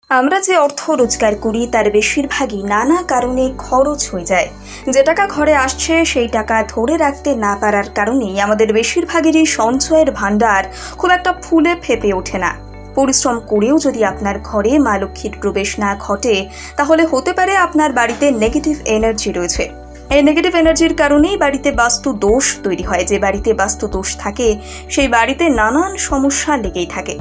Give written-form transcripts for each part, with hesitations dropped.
আমরা যে অর্থ রোজগার করি তার বেশিরভাগই নানা কারণে খরচ হয়ে যায়। যে টাকা ঘরে আসছে সেই টাকা ধরে রাখতে না পারার কারণেই আমাদের বেশিরভাগেরই সঞ্চয়ের ভাণ্ডার খুব একটা ফুলে ফেঁপে ওঠে না। পরিশ্রম করেও যদি আপনার ঘরে মা লক্ষ্মীর প্রবেশ না ঘটে, তাহলে হতে পারে আপনার বাড়িতে নেগেটিভ এনার্জি রয়েছে। এই নেগেটিভ এনার্জির কারণেই বাড়িতে বাস্তু দোষ তৈরি হয়। যে বাড়িতে বাস্তু দোষ থাকে সেই বাড়িতে নানান সমস্যা লেগেই থাকে।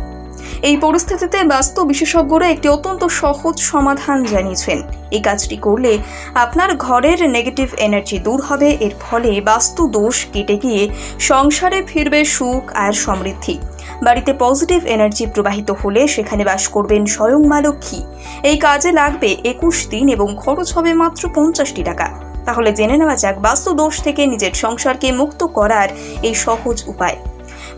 এই পরিস্থিতিতে বাস্তু বিশেষজ্ঞরা একটি অত্যন্ত সহজ সমাধান জানিয়েছেন। এই কাজটি করলে আপনার ঘরের নেগেটিভ এনার্জি দূর হবে। এর ফলে বাস্তু দোষ কেটে গিয়ে সংসারে ফিরবে সুখ আর সমৃদ্ধি। বাড়িতে পজিটিভ এনার্জি প্রবাহিত হলে সেখানে বাস করবেন স্বয়ং মা লক্ষ্মী। এই কাজে লাগবে 21 দিন এবং খরচ হবে মাত্র 50টি টাকা। তাহলে জেনে নেওয়া যাক বাস্তু দোষ থেকে নিজের সংসারকে মুক্ত করার এই সহজ উপায়।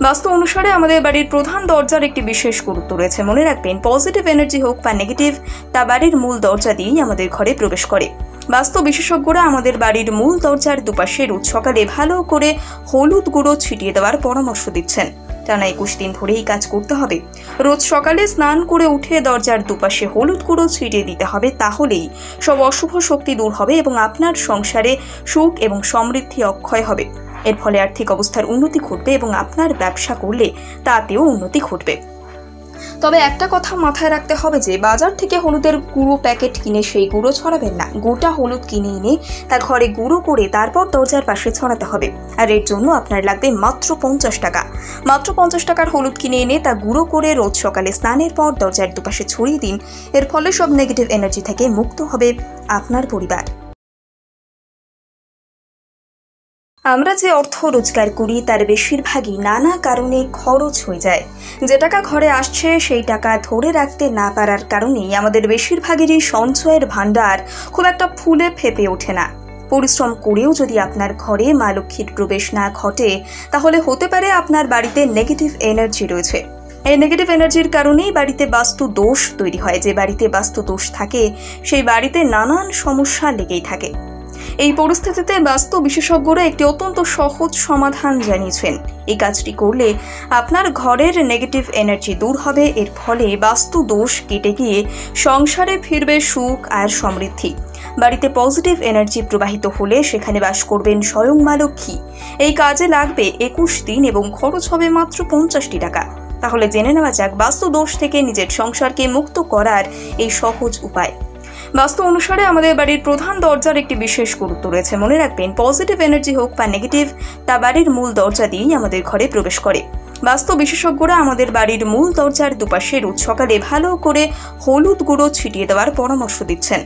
বাস্তু অনুসারে আমাদের বাড়ির প্রধান দরজার একটি বিশেষ গুরুত্ব রয়েছে। মনে রাখবেন, পজিটিভ এনার্জি হোক বা নেগেটিভ, তা বাড়ির মূল দরজা দিয়েই আমাদের ঘরে প্রবেশ করে। বাস্তু বিশেষজ্ঞরা আমাদের বাড়ির মূল দরজার দুপাশে রোজ সকালে ভালো করে হলুদ গুঁড়ো ছিটিয়ে দেওয়ার পরামর্শ দিচ্ছেন। টানা 21 দিন ধরে এই কাজ করতে হবে। রোজ সকালে স্নান করে উঠে দরজার দুপাশে হলুদ গুঁড়ো ছিটিয়ে দিতে হবে। তাহলেই সব অশুভ শক্তি দূর হবে এবং আপনার সংসারে সুখ এবং সমৃদ্ধি অক্ষয় হবে। এর ফলে আর্থিক অবস্থার উন্নতি ঘটবে এবং আপনার ব্যবসা করলে তাতেও উন্নতি ঘটবে। তবে একটা কথা মাথায় রাখতে হবে যে বাজার থেকে হলুদের গুঁড়ো প্যাকেট কিনে সেই গুঁড়ো ছড়াবেন না। গোটা হলুদ কিনে এনে তা ঘরে গুঁড়ো করে তারপর দরজার পাশে ছড়াতে হবে। আর এর জন্য আপনার লাগবে মাত্র 50 টাকা। মাত্র 50 টাকার হলুদ কিনে এনে তা গুঁড়ো করে রোজ সকালে স্নানের পর দরজার দুপাশে ছড়িয়ে দিন। এর ফলে সব নেগেটিভ এনার্জি থেকে মুক্ত হবে আপনার পরিবার। আমরা যে অর্থ রোজগার করি তার বেশিরভাগই নানা কারণে খরচ হয়ে যায়। যে টাকা ঘরে আসছে সেই টাকা ধরে রাখতে না পারার কারণেই আমাদের বেশিরভাগেরই সঞ্চয়ের ভাণ্ডার খুব একটা ফুলে ফেঁপে ওঠে না। পরিশ্রম করেও যদি আপনার ঘরে মা লক্ষ্মীর প্রবেশ না ঘটে, তাহলে হতে পারে আপনার বাড়িতে নেগেটিভ এনার্জি রয়েছে। এই নেগেটিভ এনার্জির কারণেই বাড়িতে বাস্তু দোষ তৈরি হয়। যে বাড়িতে বাস্তু দোষ থাকে সেই বাড়িতে নানান সমস্যা লেগেই থাকে। এই পরিস্থিতিতে বাস্তু বিশেষজ্ঞরা একটি অত্যন্ত সহজ সমাধান জানিয়েছেন। এই কাজটি করলে আপনার ঘরের নেগেটিভ এনার্জি দূর হবে। এর ফলে বাস্তু দোষ কেটে গিয়ে সংসারে ফিরবে সুখ আর সমৃদ্ধি। বাড়িতে পজিটিভ এনার্জি প্রবাহিত হলে সেখানে বাস করবেন স্বয়ং মা লক্ষ্মী। এই কাজে লাগবে 21 দিন এবং খরচ হবে মাত্র 50টি টাকা। তাহলে জেনে নেওয়া যাক বাস্তু দোষ থেকে নিজের সংসারকে মুক্ত করার এই সহজ উপায়। বাস্তু অনুসারে আমাদের বাড়ির প্রধান দরজার একটি বিশেষ গুরুত্ব রয়েছে। মনে রাখবেন, পজিটিভ এনার্জি হোক বা নেগেটিভ, তা বাড়ির মূল দরজা দিয়েই আমাদের ঘরে প্রবেশ করে। বাস্তু বিশেষজ্ঞরা আমাদের বাড়ির মূল দরজার দুপাশে রোজ সকালে ভালো করে হলুদ গুঁড়ো ছিটিয়ে দেওয়ার পরামর্শ দিচ্ছেন।